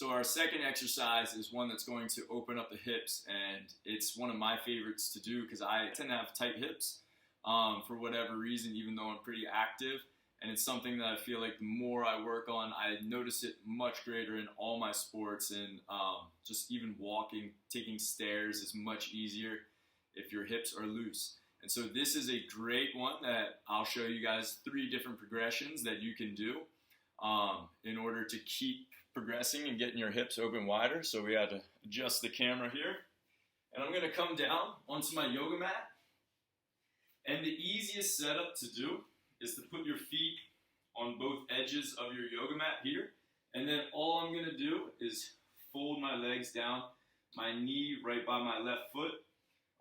So our second exercise is one that's going to open up the hips, and it's one of my favorites to do because I tend to have tight hips for whatever reason, even though I'm pretty active. And it's something that I feel like the more I work on, I notice it much greater in all my sports, and just even walking, taking stairs is much easier if your hips are loose. And so this is a great one that I'll show you guys 3 different progressions that you can do in order to keep progressing and getting your hips open wider. So we had to adjust the camera here. And I'm going to come down onto my yoga mat. And the easiest setup to do is to put your feet on both edges of your yoga mat here. And then all I'm going to do is fold my legs down, my knee right by my left foot.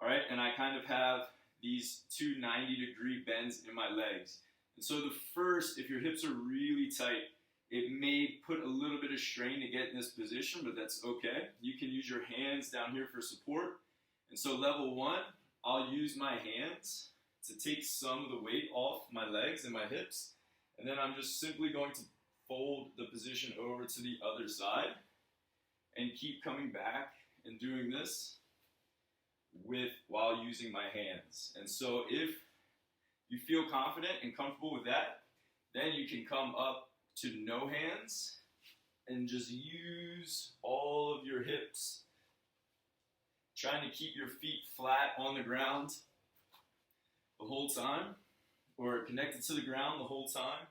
All right, and I kind of have these 2 90-degree bends in my legs. And so the first, if your hips are really tight, it may put a little bit of strain to get in this position, but that's okay. You can use your hands down here for support. And so level 1, I'll use my hands to take some of the weight off my legs and my hips. And then I'm just simply going to fold the position over to the other side and keep coming back and doing this while using my hands. And so if you feel confident and comfortable with that, then you can come up to no hands and just use all of your hips, trying to keep your feet flat on the ground the whole time, or connected to the ground the whole time.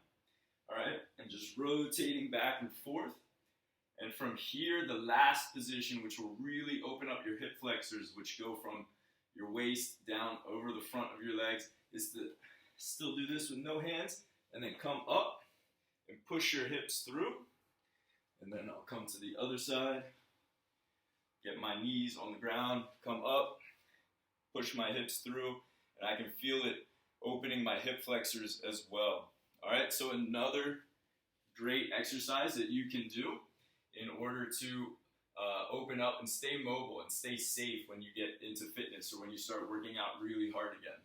All right, and just rotating back and forth. And from here, the last position, which will really open up your hip flexors, which go from your waist down over the front of your legs, is to still do this with no hands, and then come up and push your hips through. And then I'll come to the other side, get my knees on the ground, come up, push my hips through, and I can feel it opening my hip flexors as well. All right, so another great exercise that you can do in order to open up and stay mobile and stay safe when you get into fitness or when you start working out really hard again.